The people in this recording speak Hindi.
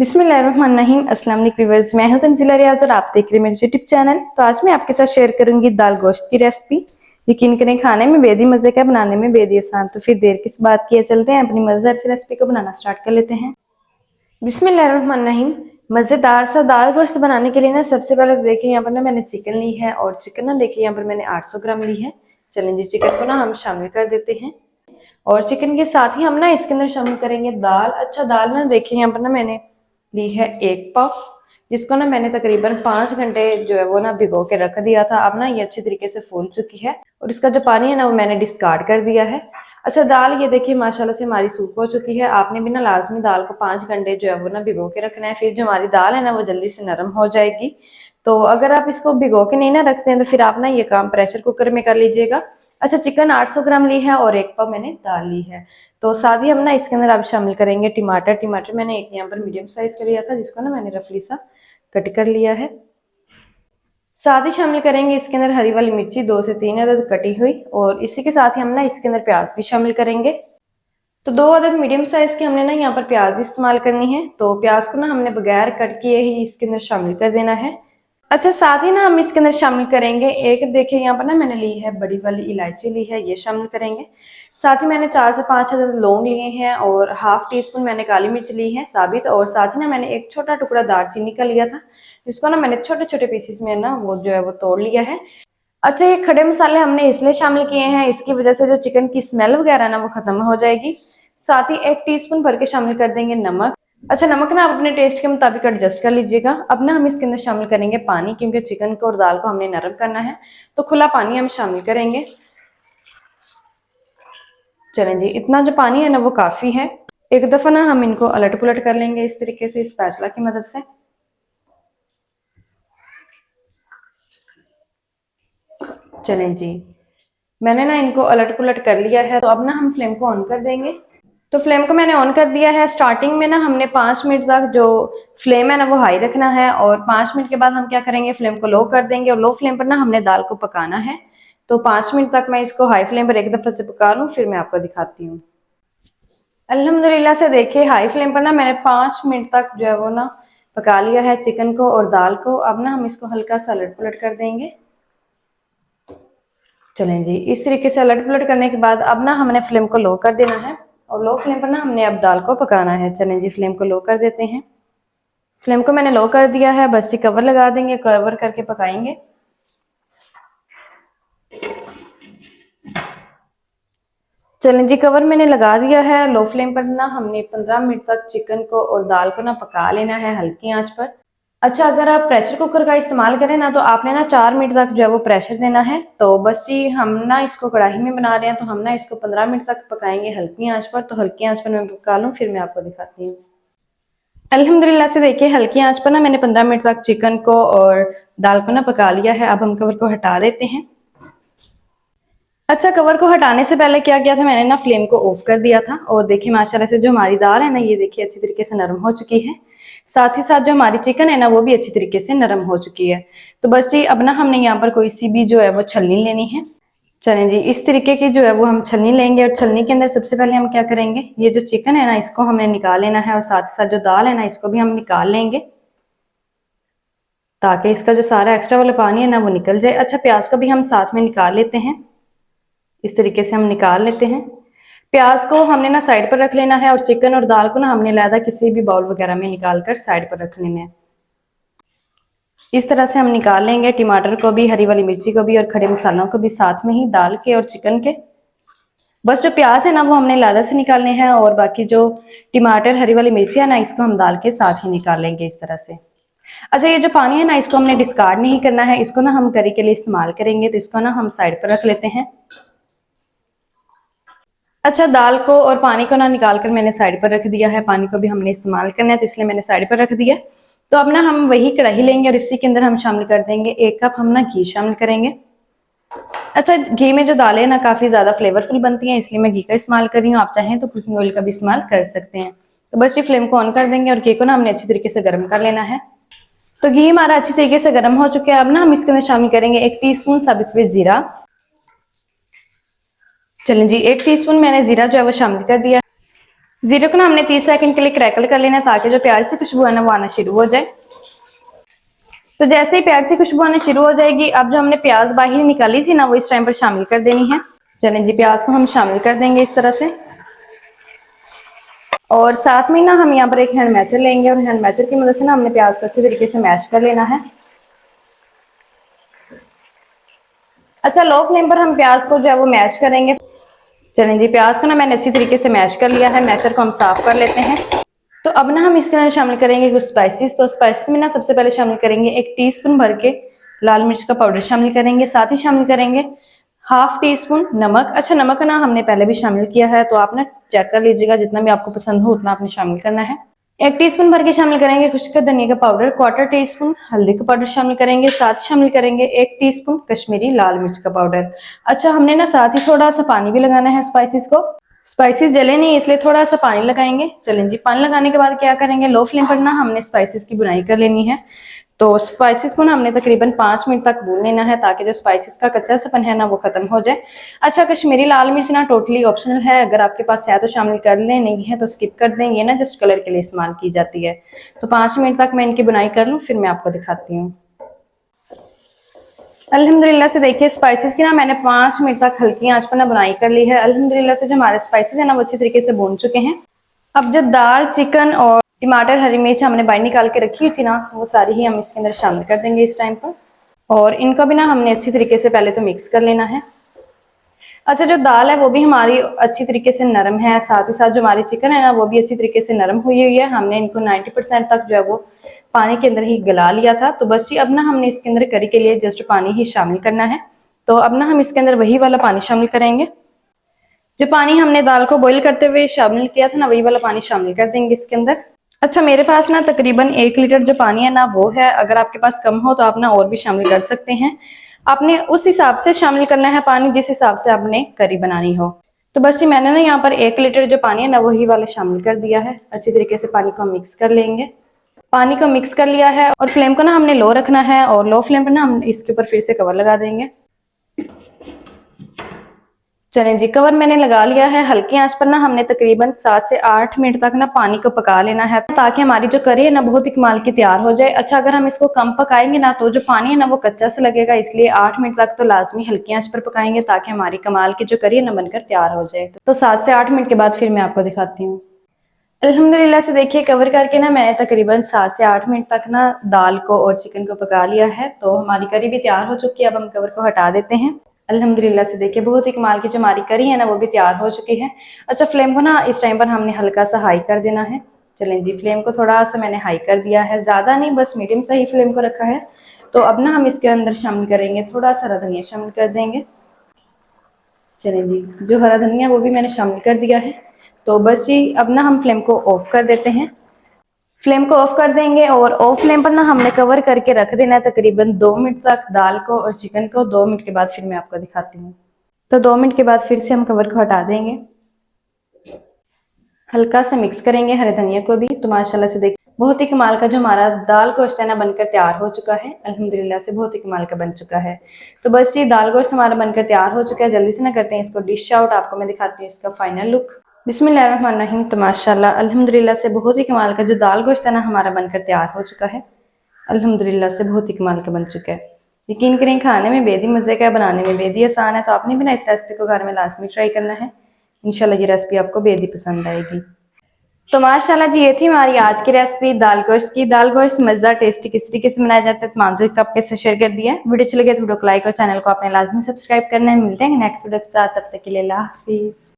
बिस्मिल्लाहिर्रहमानिर्रहीम। अस्सलाम वालेकुम व्यूअर्स, मैं हूं तंजीला रियाज और आप देख रहे हैं मेरे यूट्यूब चैनल। तो आज मैं आपके साथ शेयर करूंगी दाल गोश्त की रेसिपी। यकीन करें खाने में बेहद ही मजे का, बनाने में बेहद ही आसान। तो फिर देर किस बात की है, चलते हैं अपनी मजेदार सी रेसिपी को बनाना स्टार्ट कर लेते हैं। बिस्मिल्लाहिर्रहमानिर्रहीम। मजेदार सा दाल गोश्त बनाने के लिए ना सबसे पहले तो देखिए यहाँ पर ना मैंने चिकन ली है, और चिकन ना देखिए यहाँ पर मैंने 800 ग्राम ली है। चलें जी, चिकन को ना हम शामिल कर देते हैं, और चिकन के साथ ही हम ना इसके अंदर शामिल करेंगे दाल। अच्छा, दाल ना देखिए यहाँ पर ना मैंने ली है 1 पाव, जिसको ना मैंने तकरीबन 5 घंटे जो है वो ना भिगो के रख दिया था। अब ना ये अच्छी तरीके से फूल चुकी है, और इसका जो पानी है ना वो मैंने डिस्कार्ड कर दिया है। अच्छा, दाल ये देखिए माशाल्लाह से हमारी सूख हो चुकी है। आपने भी ना लाजमी दाल को 5 घंटे जो है वो ना भिगो के रखना है, फिर जो हमारी दाल है ना वो जल्दी से नरम हो जाएगी। तो अगर आप इसको भिगो के नहीं ना रखते हैं तो फिर आप ना ये काम प्रेशर कुकर में कर लीजिएगा। अच्छा, चिकन 800 ग्राम ली है और 1 पाव मैंने दाल ली है। तो साथ ही हम ना इसके अंदर अब शामिल करेंगे टमाटर। टमाटर मैंने एक यहाँ पर मीडियम साइज का लिया था, जिसको ना मैंने रफली सा कट कर लिया है। साथ ही शामिल करेंगे इसके अंदर हरी वाली मिर्ची 2 से 3 अदद कटी हुई, और इसी के साथ ही हम ना इसके अंदर प्याज भी शामिल करेंगे। तो 2 अदद मीडियम साइज के हमने ना यहाँ पर प्याज इस्तेमाल करनी है। तो प्याज को ना हमने बगैर कट किए ही इसके अंदर शामिल कर देना है। अच्छा, साथ ही ना हम इसके अंदर शामिल करेंगे एक, देखिए यहाँ पर ना मैंने ली है बड़ी वाली इलायची ली है, ये शामिल करेंगे। साथ ही मैंने 4 से 5 अदद लौंग लिए हैं, और हाफ टी स्पून मैंने काली मिर्च ली है साबित, और साथ ही ना मैंने एक छोटा टुकड़ा दालचीनी का लिया था, जिसको ना मैंने छोटे छोटे पीसेस में ना वो जो है वो तोड़ लिया है। अच्छा, ये खड़े मसाले हमने इसलिए शामिल किए हैं, इसकी वजह से जो चिकन की स्मेल वगैरह ना वो खत्म हो जाएगी। साथ ही 1 टीस्पून भर के शामिल कर देंगे नमक। अच्छा, नमक ना आप अपने टेस्ट के मुताबिक एडजस्ट कर लीजिएगा। अब ना हम इसके अंदर शामिल करेंगे पानी, क्योंकि चिकन को और दाल को हमने नरम करना है, तो खुला पानी हम शामिल करेंगे। चलें जी, इतना जो पानी है ना वो काफी है। एक दफा ना हम इनको अलट पुलट कर लेंगे इस तरीके से स्पैचुला की मदद से। चलें जी, मैंने ना इनको अलट पुलट कर लिया है। तो अब ना हम फ्लेम को ऑन कर देंगे। तो फ्लेम को मैंने ऑन कर दिया है। स्टार्टिंग में ना हमने 5 मिनट तक जो फ्लेम है ना वो हाई रखना है, और 5 मिनट के बाद हम क्या करेंगे, फ्लेम को लो कर देंगे, और लो फ्लेम पर ना हमने दाल को पकाना है। तो 5 मिनट तक मैं इसको हाई फ्लेम पर एक दफा से पका लूँ, फिर मैं आपको दिखाती हूँ। अल्हम्दुलिल्लाह से देखिए हाई फ्लेम पर ना मैंने 5 मिनट तक जो है वो ना पका लिया है चिकन को और दाल को। अब ना हम इसको हल्का सा अलट पुलट कर देंगे। चलें जी, इस तरीके से अलट पुलट करने के बाद अब ना हमने फ्लेम को लो कर देना है, और लो फ्लेम पर ना हमने अब दाल को पकाना है। चलें जी, फ्लेम को लो कर देते हैं। फ्लेम को मैंने लो कर दिया है, बस जी कवर लगा देंगे, कवर करके पकाएंगे। चलें जी, कवर मैंने लगा दिया है। लो फ्लेम पर ना हमने 15 मिनट तक चिकन को और दाल को ना पका लेना है हल्की आंच पर। अच्छा, अगर आप प्रेशर कुकर का इस्तेमाल करें ना तो आपने ना 4 मिनट तक जो है वो प्रेशर देना है। तो बस जी, हम ना इसको कढ़ाई में बना रहे हैं, तो हम ना इसको 15 मिनट तक पकाएंगे हल्की आंच पर। तो हल्की आंच पर मैं पका लूँ, फिर मैं आपको दिखाती हूँ। अल्हम्दुलिल्लाह से देखिए हल्की आंच पर ना मैंने 15 मिनट तक चिकन को और दाल को ना पका लिया है। अब हम कवर को हटा देते हैं। अच्छा, कवर को हटाने से पहले क्या किया था, मैंने ना फ्लेम को ऑफ कर दिया था, और देखिए माशाल्लाह से जो हमारी दाल है ना ये देखिए अच्छी तरीके से नरम हो चुकी है। साथ ही साथ जो हमारी चिकन है ना वो भी अच्छी तरीके से नरम हो चुकी है। तो बस जी, अब ना हमने यहाँ पर कोई सी भी जो है वो छलनी लेनी है। चलें जी, इस तरीके की जो है वो हम छलनी लेंगे, और छलनी के अंदर सबसे पहले हम क्या करेंगे, ये जो चिकन है ना इसको हमने निकाल लेना है, और साथ ही साथ जो दाल है ना इसको भी हम निकाल लेंगे, ताकि इसका जो सारा एक्स्ट्रा वाला पानी है ना वो निकल जाए। अच्छा, प्याज को भी हम साथ में निकाल लेते हैं। इस तरीके से हम निकाल लेते हैं। प्याज को हमने ना साइड पर रख लेना है, और चिकन और दाल को ना हमने अलग किसी भी बाउल वगैरह में निकाल कर साइड पर रख लेना है। इस तरह से हम निकाल लेंगे टमाटर को भी, हरी वाली मिर्ची को भी, और खड़े मसालों को भी साथ में ही दाल के और चिकन के। बस जो प्याज है ना वो हमने लादा से निकालने हैं, और बाकी जो टमाटर हरी वाली मिर्ची है ना इसको हम दाल के साथ ही निकाल लेंगे इस तरह से। अच्छा, ये जो पानी है ना इसको हमने डिस्कार्ड नहीं करना है, इसको ना हम करी के लिए इस्तेमाल करेंगे। तो इसको ना हम साइड पर रख लेते हैं। अच्छा, दाल को और पानी को ना निकाल कर मैंने साइड पर रख दिया है। पानी को भी हमने इस्तेमाल करना है, तो इसलिए मैंने साइड पर रख दिया। तो अब ना हम वही कढ़ाई लेंगे, और इसी के अंदर हम शामिल कर देंगे 1 कप हम ना घी शामिल करेंगे। अच्छा, घी में जो दालें हैं ना काफी ज्यादा फ्लेवरफुल बनती हैं, इसलिए मैं घी का इस्तेमाल कर रही हूँ। आप चाहें तो कुकिंग ऑयल का भी इस्तेमाल कर सकते हैं। तो बस ये फ्लेम को ऑन कर देंगे, और घी को ना हमने अच्छी तरीके से गर्म कर लेना है। तो घी हमारा अच्छी तरीके से गर्म हो चुका है। अब ना हम इसके अंदर शामिल करेंगे 1 टीस्पून सब्ज जीरा। चलें जी, 1 टीस्पून मैंने जीरा जो है वो शामिल कर दिया। जीरे को ना हमने 30 सेकंड के लिए क्रैकल कर लेना है ताकि जो प्याज से खुशबू है ना वो आना शुरू हो जाए। तो जैसे ही प्याज से खुशबू आना शुरू हो जाएगी, अब जो हमने प्याज बाहर निकाली थी ना वो इस टाइम पर शामिल कर देनी है। चलें जी, प्याज को हम शामिल कर देंगे इस तरह से। और साथ में ना हम यहाँ पर एक हैंड मैचर लेंगे और हैंड मैचर की मदद से ना हमने प्याज को अच्छे तरीके से मैश कर लेना है। अच्छा, लो फ्लेम पर हम प्याज को जो है वो मैश करेंगे। चलें जी, प्याज को ना मैंने अच्छी तरीके से मैश कर लिया है। मैशर को हम साफ कर लेते हैं। तो अब ना हम इसके अंदर शामिल करेंगे कुछ स्पाइसेस। तो स्पाइसेस में ना सबसे पहले शामिल करेंगे 1 टीस्पून भर के लाल मिर्च का पाउडर शामिल करेंगे। साथ ही शामिल करेंगे ½ टीस्पून नमक। अच्छा, नमक ना हमने पहले भी शामिल किया है, तो आप ना चेक कर लीजिएगा, जितना भी आपको पसंद हो उतना आपने शामिल करना है। 1 टीस्पून भर के शामिल करेंगे खुश्क धनिया का पाउडर। 1/4 टीस्पून हल्दी का पाउडर शामिल करेंगे। साथ शामिल करेंगे 1 टीस्पून कश्मीरी लाल मिर्च का पाउडर। अच्छा, हमने ना साथ ही थोड़ा सा पानी भी लगाना है स्पाइसेस को। स्पाइसेस जले नहीं इसलिए थोड़ा सा पानी लगाएंगे। चलें जी, पानी लगाने के बाद क्या करेंगे, लो फ्लेम पर ना हमने स्पाइसेस की भुनाई कर लेनी है। तो स्पाइसेस को ना हमने तकरीबन 5 मिनट तक भून लेना है ताकि जो स्पाइसेस का कच्चा सपन है ना वो खत्म हो जाए। अच्छा, कश्मीरी लाल मिर्च ना टोटली ऑप्शनल है, अगर आपके पास है तो शामिल कर लें, नहीं है तो स्किप कर दें। ये ना जस्ट कलर के लिए इस्तेमाल की जाती है। तो 5 मिनट तक मैं इनकी बुनाई कर लूँ, फिर मैं आपको दिखाती हूँ। अल्हम्दुलिल्लाह से देखिए, स्पाइसेस की ना मैंने 5 मिनट तक हल्की आंच पर ना बुनाई कर ली है। अल्हम्दुलिल्लाह से जो हमारे स्पाइसेस है ना वो अच्छी तरीके से भून चुके हैं। अब जो दाल, चिकन और टमाटर, हरी मिर्च हमने बाहर निकाल के रखी हुई थी ना, वो सारी ही हम इसके अंदर शामिल कर देंगे इस टाइम पर। और इनको भी ना हमने अच्छी तरीके से पहले तो मिक्स कर लेना है। अच्छा, जो दाल है वो भी हमारी अच्छी तरीके से नरम है, साथ ही साथ जो हमारी चिकन है ना वो भी अच्छी तरीके से नरम हुई हुई है। हमने इनको 90% तक जो है वो पानी के अंदर ही गला लिया था। तो बस ये अब ना हमने इसके अंदर करी के लिए जस्ट पानी ही शामिल करना है। तो अब ना हम इसके अंदर वही वाला पानी शामिल करेंगे जो पानी हमने दाल को बॉईल करते हुए शामिल किया था ना, वही वाला पानी शामिल कर देंगे इसके अंदर। अच्छा, मेरे पास ना तकरीबन 1 लीटर जो पानी है ना वो है। अगर आपके पास कम हो तो आप ना और भी शामिल कर सकते हैं। आपने उस हिसाब से शामिल करना है पानी जिस हिसाब से आपने करी बनानी हो। तो बस ये मैंने ना यहाँ पर 1 लीटर जो पानी है ना वही वाला शामिल कर दिया है। अच्छी तरीके से पानी को मिक्स कर लेंगे। पानी को मिक्स कर लिया है और फ्लेम को ना हमने लो रखना है और लो फ्लेम पर ना हम इसके ऊपर फिर से कवर लगा देंगे। चलें जी, कवर मैंने लगा लिया है। हल्की आंच पर ना हमने तकरीबन 7 से 8 मिनट तक ना पानी को पका लेना है ताकि हमारी जो करी है ना बहुत ही कमाल की तैयार हो जाए। अच्छा, अगर हम इसको कम पकाएंगे ना तो जो पानी है ना वो कच्चा सा लगेगा, इसलिए 8 मिनट तक तो लाजमी हल्की आंच पर पकाएंगे ताकि हमारी कमाल की जो करी है ना बनकर तैयार हो जाए। तो 7 से 8 मिनट के बाद फिर मैं आपको दिखाती हूँ। अल्हम्दुलिल्लाह से देखिए, कवर करके ना मैंने तकरीबन 7 से 8 मिनट तक ना दाल को और चिकन को पका लिया है। तो हमारी करी भी तैयार हो चुकी है। अब हम कवर को हटा देते हैं। अल्हम्दुलिल्लाह से देखिए, बहुत ही कमाल की जो हमारी करी है ना वो भी तैयार हो चुकी है। अच्छा, फ्लेम को ना इस टाइम पर हमने हल्का सा हाई कर देना है। चलें जी, फ्लेम को थोड़ा सा मैंने हाई कर दिया है, ज़्यादा नहीं, बस मीडियम सा ही फ्लेम को रखा है। तो अब ना हम इसके अंदर शामिल करेंगे थोड़ा सा हरा धनिया शामिल कर देंगे। चलें जी, जो हरा धनिया वो भी मैंने शामिल कर दिया है। तो बस जी, अब ना हम फ्लेम को ऑफ कर देते हैं। फ्लेम को ऑफ कर देंगे और ऑफ फ्लेम पर ना हमने कवर करके रख देना है तकरीबन 2 मिनट तक दाल को और चिकन को। 2 मिनट के बाद फिर मैं आपको दिखाती हूँ। तो 2 मिनट के बाद फिर से हम कवर को हटा देंगे। हल्का सा मिक्स करेंगे हरे धनिया को भी। तो माशाल्लाह से देखिए, बहुत ही कमाल का जो हमारा दाल गोश्त है ना बनकर तैयार हो चुका है। अल्हम्दुलिल्लाह से बहुत ही कमाल का बन चुका है। तो बस ये दाल गोश्त हमारा बनकर तैयार हो चुका है। जल्दी से ना करते हैं इसको डिश आउट। आपको मैं दिखाती हूँ इसका फाइनल लुक। बिस्मिल्लाहिर्रहमानिर्रहीम। तो माशाल्लाह अल्हम्दुलिल्लाह से बहुत ही कमाल का जो दाल गोश्त है ना हमारा बनकर तैयार हो चुका है। अल्हम्दुलिल्लाह से बहुत ही कमाल का बन चुका है। यकीन करें, खाने में बेहद ही मज़े का है, बनाने में बेहद ही आसान है। तो आपने भी ना इस रेसिपी को घर में लाजमी ट्राई करना है। इंशाल्लाह ये रेसिपी आपको बेहद ही पसंद आएगी। तो माशाल्लाह जी, ये थी हमारी आज की रेसिपी दाल गोश्त की। दाल गोश्त मजेदार टेस्टी किस तरीके से बनाया जाता है तमाम चीज़ आपके साथ शेयर कर दिया है। वीडियो अच्छी लगे तो वीडियो को लाइक और चैनल को आपने लाजमी सब्सक्राइब करना है। मिलते हैं नेक्स्ट वीडियो के साथ, तब तक के लिए अल्लाह हाफिज़।